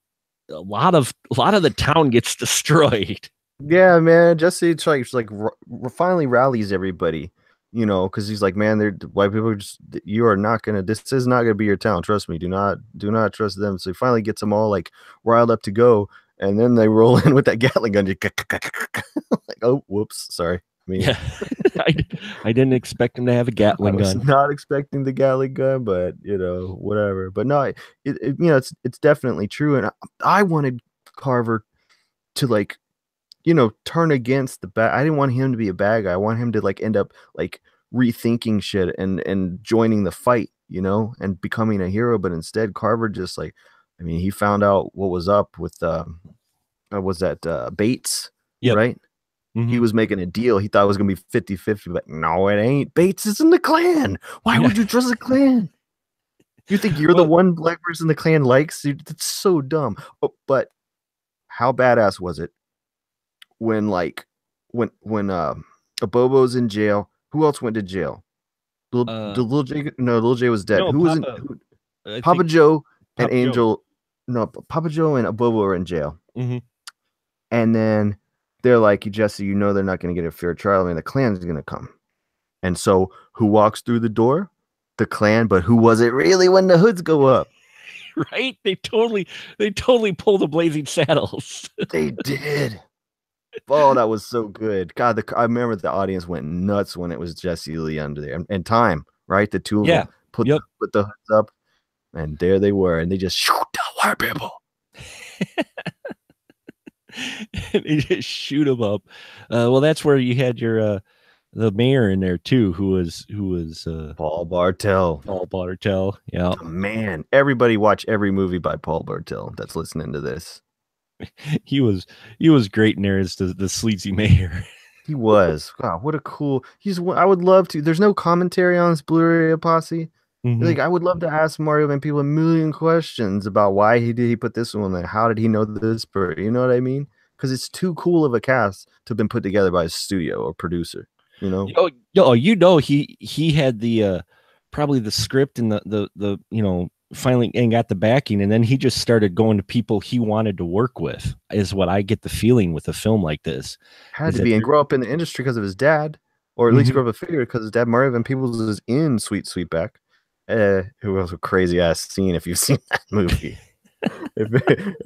S1: lot of the town gets destroyed.
S2: Yeah, man. Jesse finally rallies everybody. Because he's like, man, white people are just, this is not gonna be your town. Trust me. Do not trust them. So he finally gets them all like riled up to go, and then they roll in with that Gatling gun. Like, oh, whoops, sorry. I mean,
S1: I, I didn't expect him to have a
S2: I
S1: Gatling
S2: was
S1: gun.
S2: not expecting the Gatling gun, but whatever. But no, it's definitely true. And I wanted Carver to like, turn against the bad. I didn't want him to be a bad guy. I want him to like end up like rethinking shit and joining the fight, and becoming a hero. But instead, Carver just like, I mean, he found out what was up with was that Bates,
S1: Yep.
S2: right? He
S1: Mm-hmm.
S2: was making a deal. He thought it was gonna be 50-50, but no, it ain't. Bates is in the Klan. Why
S1: Yeah.
S2: would you trust the Klan? You think you're the
S1: Well,
S2: one black person the Klan likes? That's so dumb. Oh, but how badass was it when like when Abobo's in jail? Who else went to jail? Little J, no, Little J was dead.
S1: no,
S2: Who was in?
S1: Papa. I
S2: Papa
S1: think
S2: Joe and
S1: Papa Joe.
S2: Angel. No, Papa Joe and Abobo are in jail.
S1: Mm-hmm.
S2: And then they're like, Jesse, they're not going to get a fair trial. I mean, the Klan's going to come. And so who walks through the door? The Klan. But who was it really when the hoods go up?
S1: Right? They totally pull the Blazing Saddles.
S2: They did. Oh, that was so good. God, I remember the audience went nuts when it was Jesse Lee under there. And Time, right? The two of
S1: Yeah.
S2: them put
S1: Yep.
S2: the hoods up. And there they were. And they just shoot the white people.
S1: They just shoot him up. Well, that's where you had your the mayor in there too, who was
S2: Paul Bartel.
S1: Paul Bartel. Yeah,
S2: Man, everybody watch every movie by Paul Bartel that's listening to this.
S1: he was great in there as the sleazy mayor.
S2: He was. Wow, what a cool. I would love to. There's no commentary on this Blu-ray Posse.
S1: Mm-hmm.
S2: Like, I would love to ask Mario and people a million questions about why he put this one there. How did he know this bird? You know what I mean? Because it's too cool of a cast to have been put together by a studio or producer.
S1: He had the probably the script and the finally and got the backing, and then he just started going to people he wanted to work with, is what I get the feeling with a film like this.
S2: Had to be, and grow up in the industry because of his dad, or at least grow up a figure because his dad, Mario Van Peebles, is in Sweet Sweetback. Who was a crazy ass scene if you've seen that movie.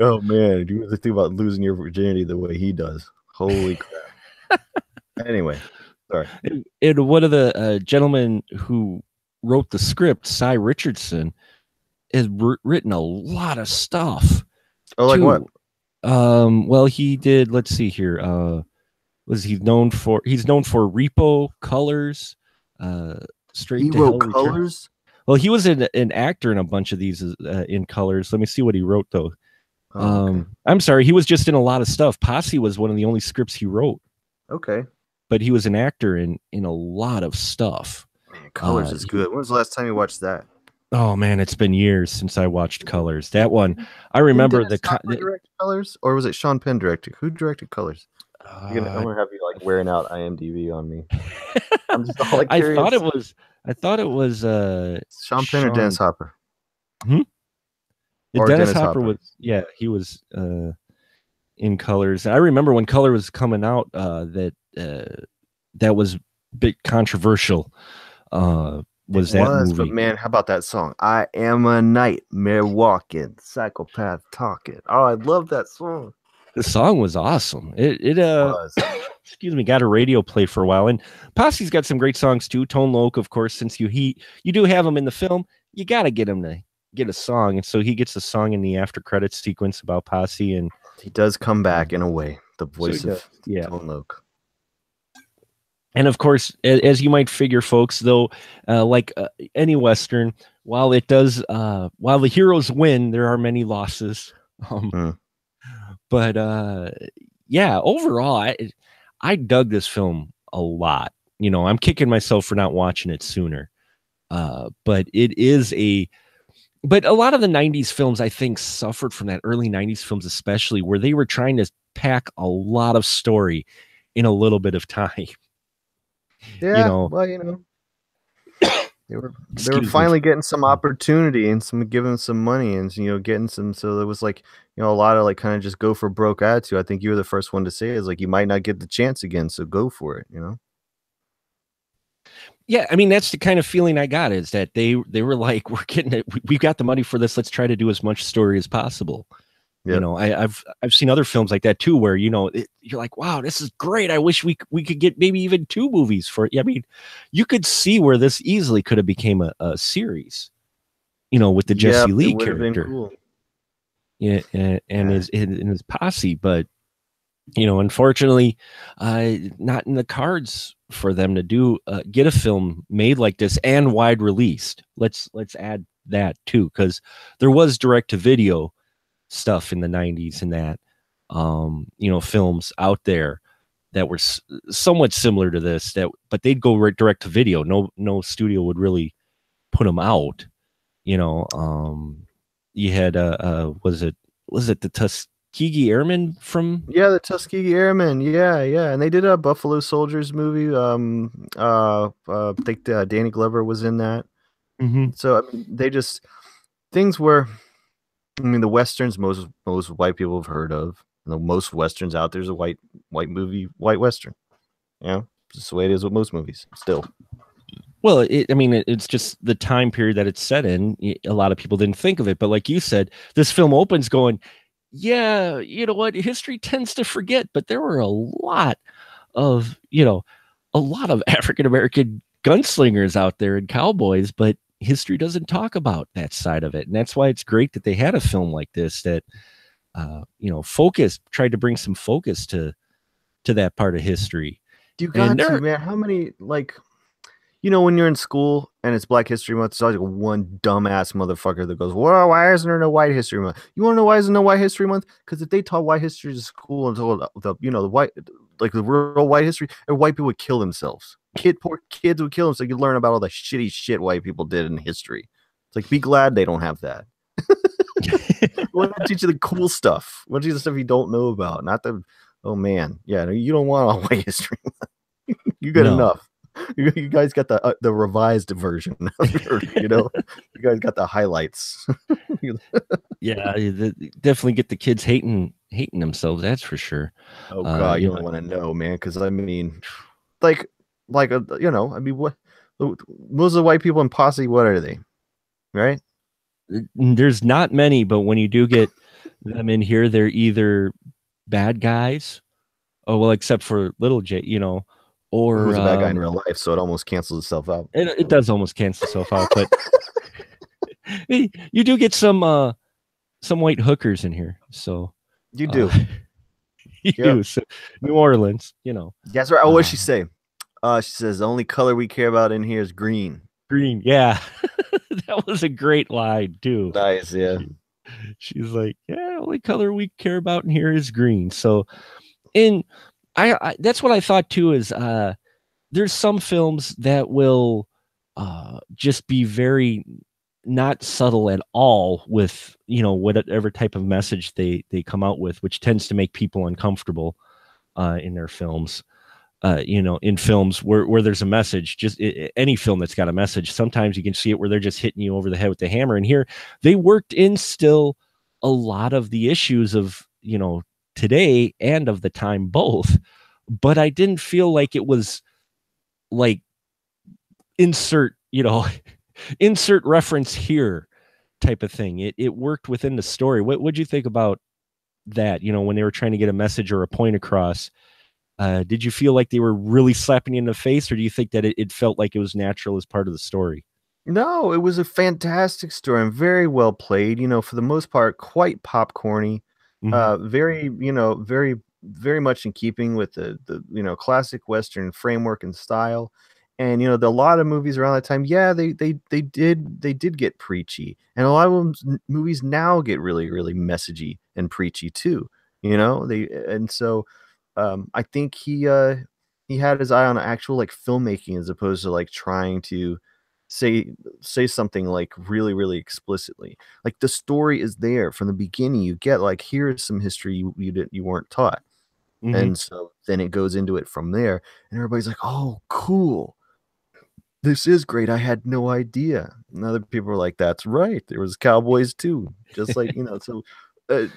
S2: Oh man, do you really think about losing your virginity the way he does? Holy crap. Anyway, sorry.
S1: And one of the gentlemen who wrote the script, Cy Richardson, has written a lot of stuff.
S2: Oh, like what?
S1: Well, he did. Let's see here. He's known for Repo, Colors, Straight
S2: he
S1: to
S2: wrote
S1: Hell
S2: Colors.
S1: Well, he was an actor in a bunch of these in Colors. Let me see what he wrote though. Okay. I'm sorry, he was just in a lot of stuff. Posse was one of the only scripts he wrote.
S2: Okay.
S1: But he was an actor in a lot of stuff.
S2: Man, Colors is good. When was the last time you watched that?
S1: Oh man, it's been years since I watched Colors. That one, I remember
S2: directed Colors, or was it Sean Penn directed? Who directed Colors? I'm gonna have you like wearing out IMDb on me. I'm just all like curious.
S1: I thought it was
S2: Sean Penn or Dennis Hopper.
S1: Dennis Hopper was, yeah, he was in Colors. I remember when Color was coming out, that was a bit controversial.
S2: But man, how about that song? I am a nightmare walking, psychopath talking. Oh, I love that song.
S1: The song was awesome. It was. Excuse me, got a radio play for a while. And Posse's got some great songs too. Tone Loc, of course, since you do have him in the film, you got to get him to get a song. And so he gets a song in the after credits sequence about Posse, and
S2: he does come back in a way, the voice of Tone Loc.
S1: And of course, as you might figure, folks, though, like any Western, while the heroes win, there are many losses. But overall, I dug this film a lot. I'm kicking myself for not watching it sooner. But a lot of the 90s films, I think, suffered from that, early 90s films especially, where they were trying to pack a lot of story in a little bit of time.
S2: Yeah, they were finally getting some opportunity and giving some money and getting some. So there was like a lot of like kind of just go for broke attitude. I think you were the first one to say is like you might not get the chance again, so go for it.
S1: Yeah, I mean that's the kind of feeling I got, is that they were like, we've got the money for this. Let's try to do as much story as possible. You
S2: Yep.
S1: know, I've seen other films like that too, where you're like, wow, this is great. I wish we could get maybe even 2 movies for it. I mean, you could see where this easily could have became a series. With the Jesse
S2: Yep, it
S1: Lee
S2: would have been
S1: character,
S2: cool.
S1: yeah, and
S2: Yeah.
S1: his posse, but unfortunately, not in the cards for them to do get a film made like this and wide released. Let's add that too, because there was direct to video stuff in the 90s and that films out there that were somewhat similar to this, but they'd go right direct to video. No studio would really put them out. You had was it the Tuskegee Airmen from.
S2: Yeah, the Tuskegee Airmen. Yeah, yeah, and they did a Buffalo Soldiers movie. I think Danny Glover was in that.
S1: Mhm.
S2: So I mean, they just things were. I mean, the westerns most white people have heard of. Most westerns out there's a white movie, white western. You know, just the way it is with most movies. Still,
S1: Well, it's just the time period that it's set in. A lot of people didn't think of it, but like you said, this film opens going, yeah, you know what? History tends to forget, but there were of, a lot of African American gunslingers out there and cowboys, but history doesn't talk about that side of it. And that's why it's great that they had a film like this that, tried to bring some focus to that part of history.
S2: you
S1: And
S2: got to
S1: there,
S2: man. How many when you're in school and it's Black History Month, there's always one dumbass motherfucker that goes, "Well, why isn't there no White History Month?" You want to know why isn't no White History Month? Because if they taught white history to school and told the white, like the real white history, and white people would kill themselves. Poor kids would kill themselves. So you learn about all the shitty shit white people did in history. It's like, be glad they don't have that. We want to teach you the cool stuff. We want to teach you the stuff you don't know about, not the. Oh man, yeah, no, you don't want all white history. You got
S1: no,
S2: enough. You guys got the revised version. You guys got the highlights.
S1: yeah, definitely get the kids hating themselves. That's for sure.
S2: Oh God, you
S1: You
S2: don't
S1: know,
S2: want to know, man. Because I mean, I mean, what? Most of the white people in Posse, what are they? Right?
S1: there's not many, but when you do get them in here, they're either bad guys. Oh well, except for Little J, or
S2: Who's a bad guy in real life? So it almost cancels itself out.
S1: it does almost cancel itself out, but you do get some white hookers in here. So
S2: You
S1: uh,
S2: do.
S1: you
S2: Yep.
S1: do. So New Orleans.
S2: That's right. Oh, what
S1: Uh,
S2: she say? She says the only color we care about in here is green.
S1: Green, yeah. That was a great line too.
S2: Nice, yeah.
S1: She, she's like, yeah, only color we care about in here is green. So, and I that's what I thought too is there's some films that will just be very not subtle at all with whatever type of message they come out with, which tends to make people uncomfortable in their films. In films where there's a message, just any film that's got a message, sometimes you can see it where they're just hitting you over the head with the hammer. And here they worked in still a lot of the issues of, today and of the time both. But I didn't feel like it was like insert, insert reference here type of thing. It worked within the story. What'd you think about that? When they were trying to get a message or a point across, did you feel like they were really slapping you in the face, or do you think that it felt like it was natural as part of the story?
S2: No, it was a fantastic story and very well played. For the most part, quite popcorny.
S1: Mhm.
S2: Very, very much in keeping with the classic Western framework and style. And a lot of movies around that time, yeah, they did get preachy, and a lot of movies now get really, really messagey and preachy too. So I think he had his eye on actual like filmmaking as opposed to like trying to say say something like really, really explicitly. Like the story is there from the beginning. You get like, here's some history you weren't taught,
S1: Mhm.
S2: and so then it goes into it from there, and everybody's like, oh, cool, this is great. I had no idea. And other people are like, that's right. There was cowboys too, just like So uh,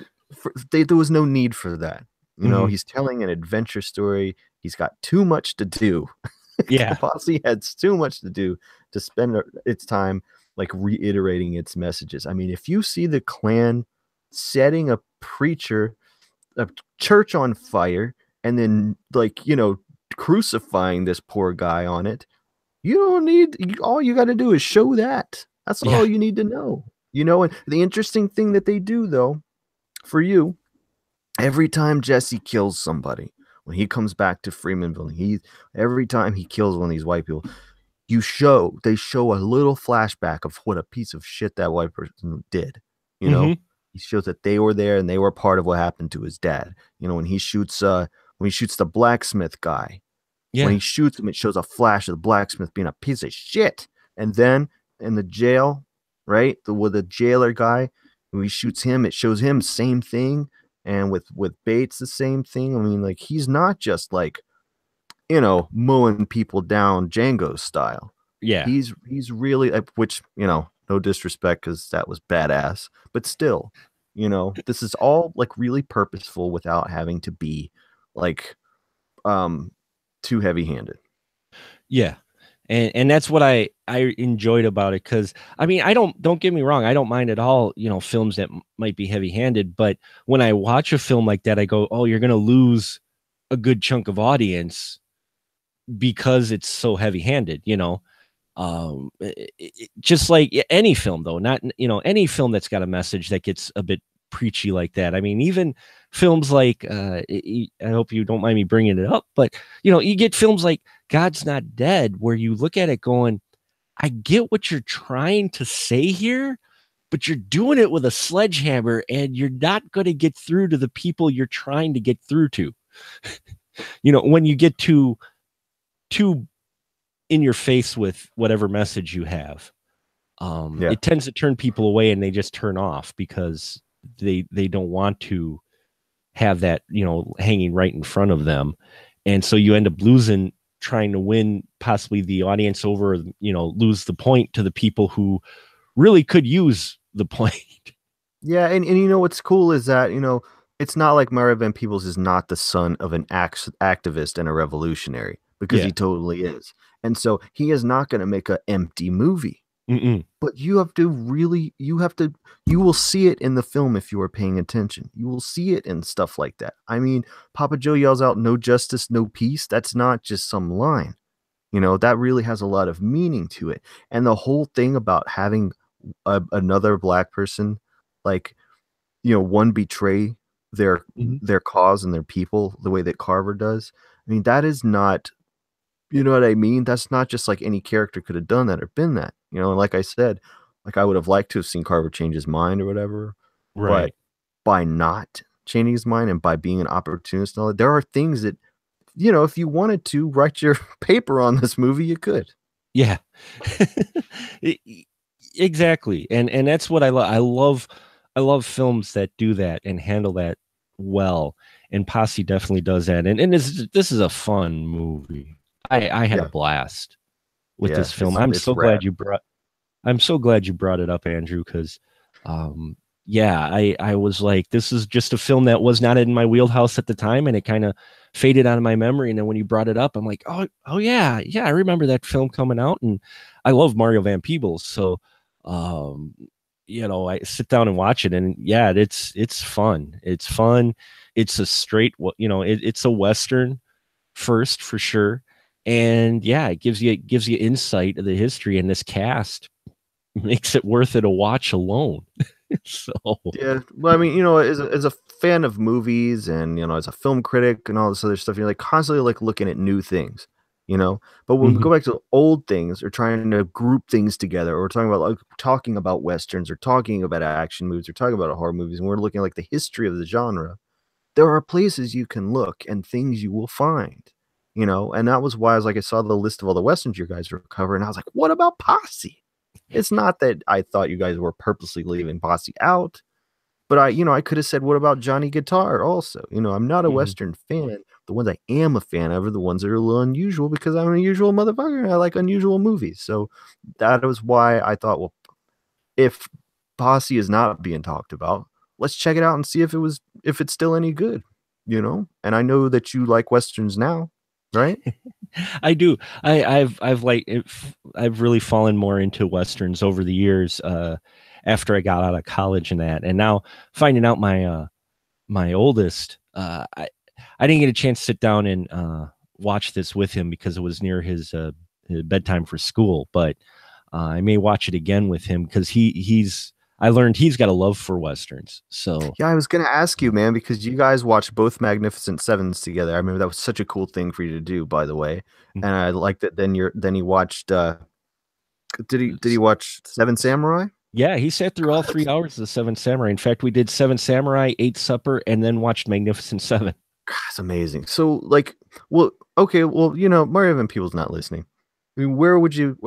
S2: there was no need for that.
S1: Mhm.
S2: He's telling an adventure story. He's got too much to do. The
S1: Yeah.
S2: posse had too much to do to spend its time like reiterating its messages. I mean, if you see the Klan setting up preacher, a church on fire, and then like crucifying this poor guy on it. You don't need, all you got to do is show that. That's
S1: Yeah.
S2: all you need to know. And the interesting thing that they do though, for you, every time Jesse kills somebody, when he comes back to Freemanville, every time he kills one of these white people, they show a little flashback of what a piece of shit that white person did. You know,
S1: Mm-hmm.
S2: he shows that they were there and they were part of what happened to his dad. When he shoots the blacksmith guy, when
S1: Yeah.
S2: he shoots him, it shows a flash of the blacksmith being a piece of shit. And then in the jail, right, with the jailer guy, when he shoots him, it shows him same thing. And with Bates, the same thing. I mean, like, he's not just like, mowing people down Django style.
S1: Yeah.
S2: He's really, which, no disrespect because that was badass, but still, this is all like really purposeful without having to be like too heavy-handed.
S1: Yeah. And that's what I enjoyed about it, because I mean, don't get me wrong, I don't mind at all, films that might be heavy-handed, but when I watch a film like that, I go, oh, you're gonna lose a good chunk of audience because it's so heavy-handed, just like any film, though, not any film that's got a message that gets a bit preachy like that. I mean, even films like I hope you don't mind me bringing it up, but you get films like God's Not Dead, where you look at it going, I get what you're trying to say here, but you're doing it with a sledgehammer and you're not going to get through to the people you're trying to get through to. When you get too in your face with whatever message you have,
S2: Yeah.
S1: it tends to turn people away and they just turn off because they don't want to have that hanging right in front of them, and so you end up losing, trying to win possibly the audience over, lose the point to the people who really could use the point.
S2: Yeah, and what's cool is that, it's not like Mario Van Peebles is not the son of an activist and a revolutionary, because
S1: Yeah.
S2: he totally is. And so he is not going to make an empty movie.
S1: Mm-mm.
S2: But you will see it in the film if you are paying attention. You will see it in stuff like that. I mean, Papa Joe yells out, "No justice, no peace." That's not just some line. That really has a lot of meaning to it. And the whole thing about having another black person, like, one betray their
S1: Mm-hmm.
S2: their cause and their people the way that Carver does. I mean, that is not, you know what I mean? That's not just like any character could have done that or been that. And like I said, like, I would have liked to have seen Carver change his mind or whatever, but
S1: Right.
S2: by not changing his mind and by being an opportunist and all that, there are things that, if you wanted to write your paper on this movie, you could.
S1: Yeah. Exactly. And that's what I love. I love films that do that and handle that well. And Posse definitely does that. And this is a fun movie. I had a
S2: Yeah.
S1: blast with
S2: Yeah.
S1: this film.
S2: It's rad.
S1: I'm so glad you brought it up, Andrew, because yeah, I was like, this is just a film that was not in my wheelhouse at the time, and it kind of faded out of my memory. And then when you brought it up, I'm like, oh yeah, I remember that film coming out, and I love Mario Van Peebles, so I sit down and watch it, and yeah, it's fun. It's fun. It's a straight, it's a Western first for sure, and yeah, it gives you insight of the history, and this cast makes it worth it a watch alone. So
S2: Yeah, well, I mean, as a fan of movies and as a film critic and all this other stuff, you're like constantly like looking at new things, But when we
S1: mhm.
S2: go back to old things or trying to group things together, or talking about westerns or talking about action movies or talking about horror movies, and we're looking at like the history of the genre, there are places you can look and things you will find, And that was why I saw the list of all the westerns you guys were covering, and I was like, what about Posse? It's not that I thought you guys were purposely leaving Posse out, but I could have said, what about Johnny Guitar also? I'm not a
S1: Mhm.
S2: Western fan. The ones I am a fan of are the ones that are a little unusual because I'm an unusual motherfucker and I like unusual movies. So that was why I thought, well, if Posse is not being talked about, let's check it out and see if it's still any good. And I know that you like Westerns now, right?
S1: I do. I've really fallen more into westerns over the years. After I got out of college and that, and now finding out my my oldest, I didn't get a chance to sit down and watch this with him because it was near his bedtime for school. But I may watch it again with him because he's. I learned he's got a love for westerns. So
S2: Yeah, I was gonna ask you, man, because you guys watched both Magnificent Sevens together. I remember that was such a cool thing for you to do, by the way. And I liked that. Then he watched. Did he watch Seven Samurai?
S1: yeah, he sat through all 3 hours of the Seven Samurai. In fact, we did Seven Samurai, ate supper, and then watched Magnificent Seven.
S2: That's amazing. So, like, well, okay, well, Mario Van Peebles not listening. I mean,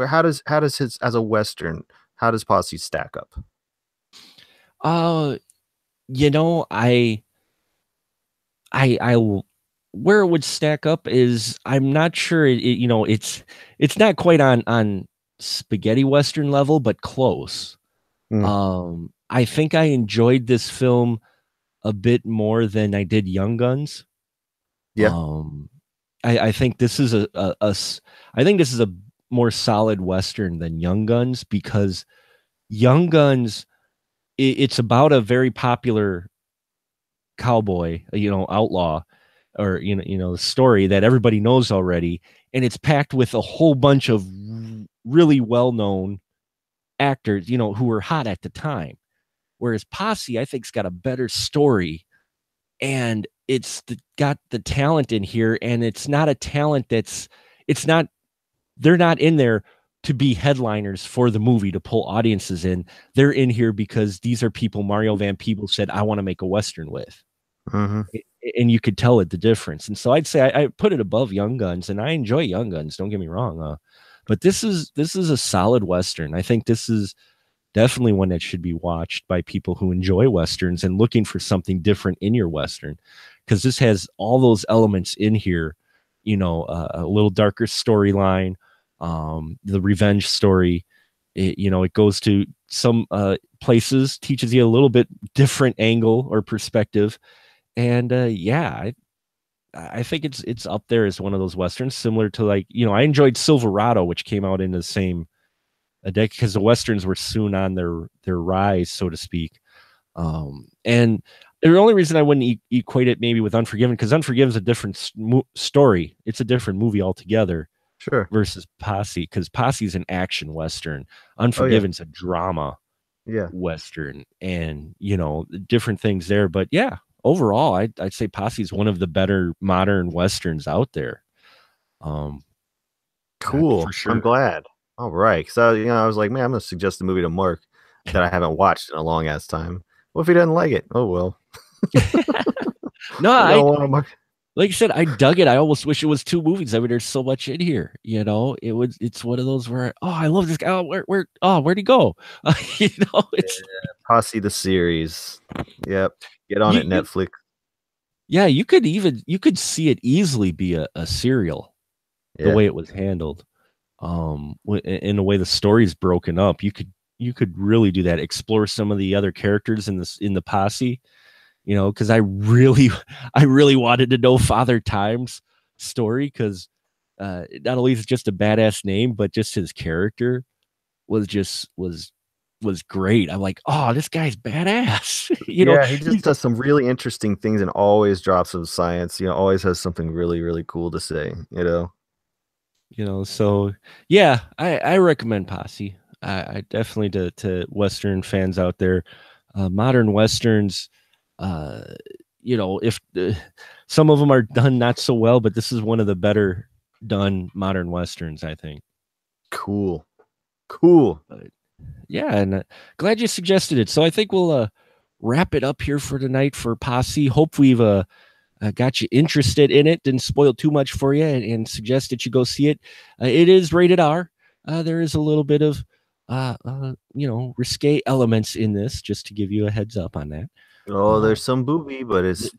S2: how does his as a Western, how does Posse stack up?
S1: Uh, you know, I where it would stack up is I'm not sure. It's not quite on spaghetti Western level, but close.
S2: Mm,
S1: I think I enjoyed this film a bit more than I did Young Guns.
S2: yeah,
S1: Um, I think this is I think this is a more solid Western than Young Guns because Young Guns, it's about a very popular cowboy, outlaw, or the story that everybody knows already, and it's packed with a whole bunch of really well-known actors, who were hot at the time. Whereas Posse, I think's got a better story, and got the talent in here, and it's not a talent it's not they're not in there to be headliners for the movie to pull audiences in. They're in here because these are people Mario Van Peebles said, I want to make a Western with.
S2: mm-hmm.
S1: And you could tell it the difference. And so I'd say I put it above Young Guns, and I enjoy Young Guns. Don't get me wrong. But this is a solid Western. I think this is definitely one that should be watched by people who enjoy Westerns and looking for something different in your Western, because this has all those elements in here, a little darker storyline, the revenge story. It goes to some places, teaches you a little bit different angle or perspective. And yeah, I think it's up there as one of those Westerns, similar to, like, I enjoyed Silverado, which came out in the same a decade, because the Westerns were soon on their rise, so to speak. And the only reason I wouldn't equate it maybe with Unforgiven, because Unforgiven is a different story. It's a different movie altogether
S2: Sure.
S1: versus Posse, because Posse's an action Western.
S2: Oh yeah,
S1: Unforgiven's a drama
S2: yeah.
S1: Western, and different things there. But yeah, overall, I'd say Posse's one of the better modern Westerns out there.
S2: Cool.
S1: For
S2: I'm
S1: sure.
S2: glad. All right. So, I was like, man, I'm gonna suggest a movie to Mark that I haven't watched in a long ass time. What if he doesn't like it? Oh well.
S1: No,
S2: I don't want to Mark.
S1: like I said, I dug it. I almost wish it was two movies. I mean, there's so much in here. It's one of those where, oh, I love this guy. Oh, where'd he go? It's
S2: Posse the series. Yep. Get on
S1: you,
S2: it,
S1: you
S2: Netflix.
S1: yeah, you could see it easily be a serial, the
S2: Yeah.
S1: way it was handled. In the way the story's broken up, you could really do that. Explore some of the other characters in the Posse, because I really wanted to know Father Time's story, because not only is it just a badass name, but just his character was great. I'm like, oh, this guy's badass.
S2: Yeah, he just
S1: He's,
S2: does some really interesting things and always drops some science, always has something really, really cool to say.
S1: so yeah, I recommend Posse. I definitely, to Western fans out there, modern Westerns, uh, if some of them are done not so well, but this is one of the better done modern Westerns, I think.
S2: Cool. Cool.
S1: But yeah, and glad you suggested it. So I think we'll wrap it up here for tonight for Posse. Hope we've got you interested in it, didn't spoil too much for you, and suggest that you go see it. It is rated R. There is a little bit of risque elements in this, just to give you a heads up on that.
S2: Oh,
S1: uh,
S2: there's some booby, but it's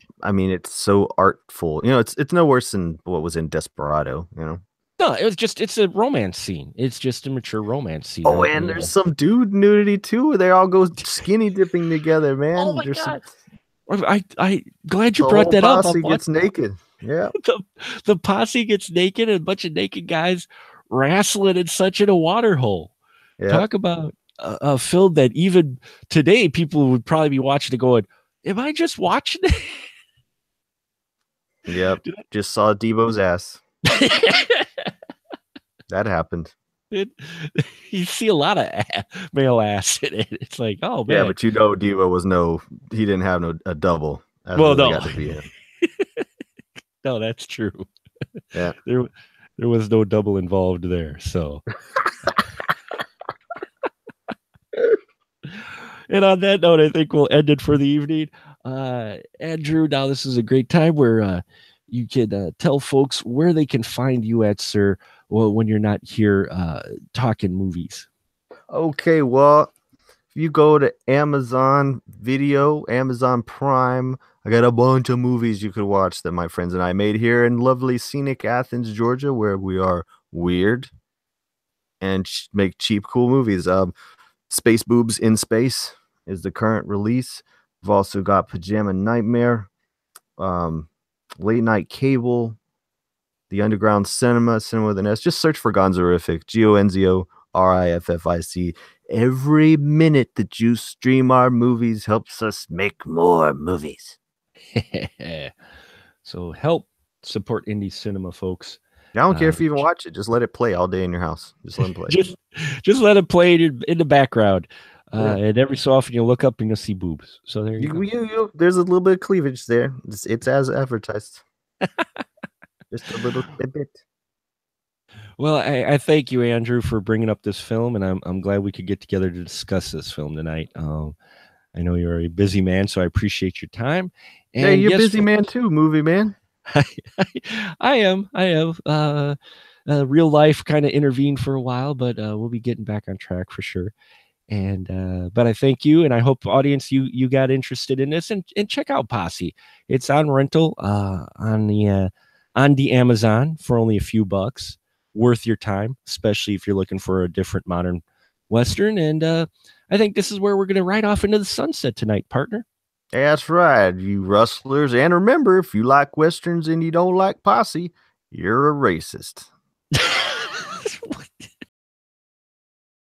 S2: so artful. It's no worse than what was in Desperado.
S1: no, it's a romance scene. It's just a mature romance scene.
S2: Oh, and there's some dude nudity too, where they all go skinny dipping together,
S1: Oh
S2: man.
S1: my
S2: There's some
S1: god, I glad you
S2: the
S1: brought
S2: whole
S1: that up.
S2: posse gets naked. Yeah.
S1: The Posse gets naked, and a bunch of naked guys wrestling in such in a water hole.
S2: Yeah.
S1: Talk about a film that even today people would probably be watching and going, Am I just watching it?
S2: Yep. Just saw Debo's ass. That happened.
S1: You see a lot of male ass in it. It's like, oh
S2: Yeah,
S1: man.
S2: but you know Debo was he didn't have a double. That's
S1: Well,
S2: really
S1: no,
S2: got to be him.
S1: no, that's true.
S2: Yeah.
S1: There was no double involved there. So, and on that note, I think we'll end it for the evening. Andrew, now this is a great time where you can tell folks where they can find you at, sir, well, when you're not here talking movies.
S2: Okay, well, if you go to Amazon Video, Amazon Prime, I got a bunch of movies you could watch that my friends and I made here in lovely scenic Athens, Georgia, where we are weird and make cheap, cool movies. Space Boobs in Space is the current release. We've also got Pajama Nightmare, Late Night Cable, The Underground Cinema, Cinema with an S. Just search for Gonzorific, Gonzoriffic. Every minute that you stream our movies helps us make more movies.
S1: So help support indie cinema, folks.
S2: I don't care if you even watch it. Just let it play all day in your house. Just let it play.
S1: just let it play in the background. And every so often you'll look up and you'll see boobs. So there you go.
S2: There's a little bit of cleavage there. It's as advertised. Just a little bit.
S1: Well, I thank you, Andrew, for bringing up this film, and I'm glad we could get together to discuss this film tonight. I know you're a busy man, so I appreciate your time. And
S2: hey, you're a busy man too, movie man.
S1: I am. Real life kind of intervened for a while, but we'll be getting back on track for sure. And but I thank you, and I hope audience you got interested in this and check out Posse. It's on rental on the Amazon for only a few bucks. Worth your time, especially if you're looking for a different modern Western. And I think this is where we're going to ride off into the sunset tonight, partner.
S2: That's right, you rustlers. And remember, if you like Westerns and you don't like Posse, you're a racist.